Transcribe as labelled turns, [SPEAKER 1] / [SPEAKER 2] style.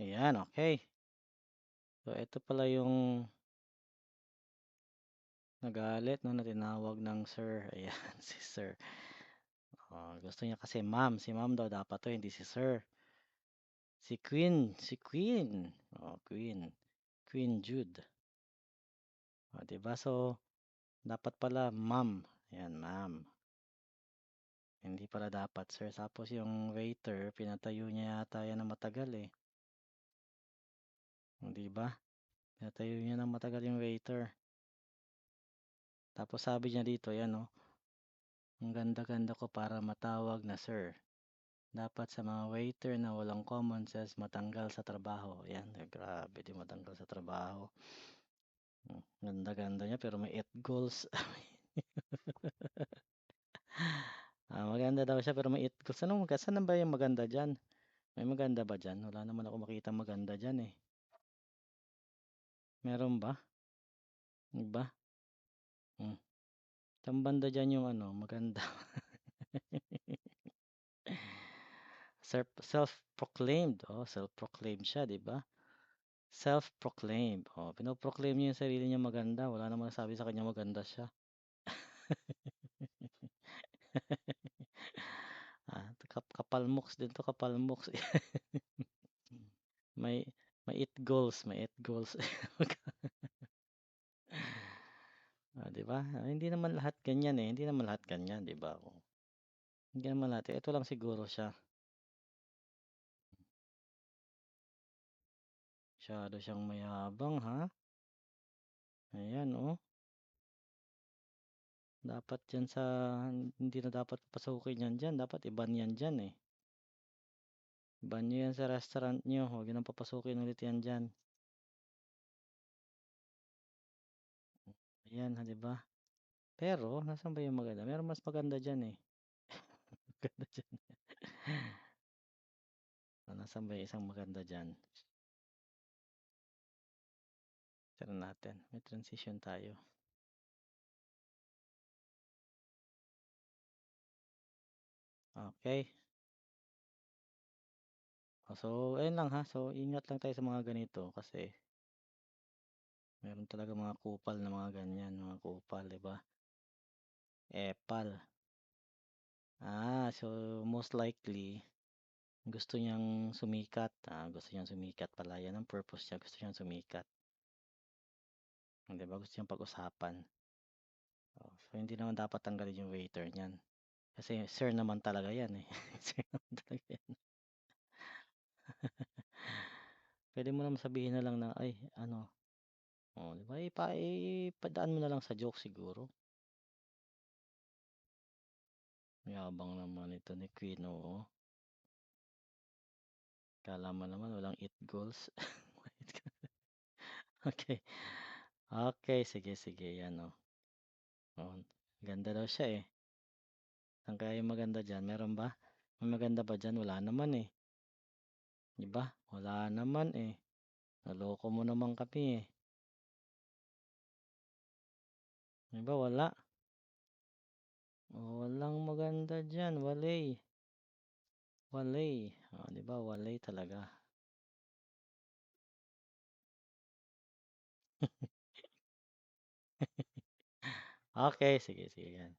[SPEAKER 1] Ayan, okey. So, eto pala yung nagalit 'no, na tinawag ng sir, ayan si sir. Gusto niya kasi ma'am, si ma'am daw dapat 'to hindi si sir. Si Queen, Queen, Queen Jude. 'Di ba? So, dapat pala ma'am, ayan ma'am. Hindi pala dapat sir, tapos yung waiter pinatayo niya yata yan ng matagal, eh, 'di ba? Pinatayo niya ng matagal yung waiter. Tapos sabi niya dito, ayan oh, "Ang ganda-ganda ko para matawag na sir. Dapat sa mga waiter na walang common sense matanggal sa trabaho." Yan, grabe din matanggal sa trabaho. Ganda-ganda niya pero may 8 goals. Maganda daw siya pero may 8 goals. Saan ba yung maganda diyan? May maganda ba diyan? Wala naman ako makita maganda diyan, eh. Meron ba? Iba? Hmm, Saan banda diyan yung ano maganda? Self-proclaimed, self-proclaimed siya, 'di ba? Self-proclaimed, pino-proclaim niya yung sarili niya maganda, wala namang nagsabi sa kanya maganda siya. Kapalmoks din 'to, kapalmoks. May may 8 goals, may 8 goals. 'Di ba? Hindi naman lahat ganyan, eh, hindi naman lahat ganyan, 'di ba? Hindi naman lahat, ito lang siguro siya. Masyado siyang mayabang, ha? Ayan, oh. Dapat 'yan sa hindi na dapat papasukin 'yan diyan, dapat i-ban 'yan diyan, eh. Ban niyo 'yan sa restaurant niyo, huwag niyo ng papasukin ulit 'yan diyan. Ayan, 'di ba? Pero nasaan ba yung maganda? Merong mas maganda diyan, eh. Maganda diyan. Nasaan ba yung isang maganda diyan? Tignan natin, may transition tayo. Okey. So ayun lang, ha. So ingat lang tayo sa mga ganito kasi meron talagang mga kupal na mga ganyan, mga kupal, 'di ba? Epal. So most likely gusto niyang sumikat pala, 'yan ang purpose niya, gusto niyang sumikat. 'Di ba, gusto niyang pag-usapan. So hindi naman dapat tanggalin yung waiter niyan. Kasi sir naman talaga 'yan, eh. Sir naman talaga 'yan. Puwede mo naman sabihin na lang na, "Ay ano," 'di ba, ipadaan mo na lang sa joke siguro. Yabang naman ito ni Queen, oo. Akala mo naman walang 8 goals. Okey. Okey, sige, sige 'yan, oh. Oh, ganda daw siya, eh. Saan kaya yung maganda diyan, meron ba? May maganda ba diyan? Wala naman, eh. 'Di ba? Wala naman, eh. Naloko mo naman kami, eh. 'Di ba wala? Walang maganda diyan, walay. Walay. 'Di ba walay talaga. Okey, sige, sige 'yan.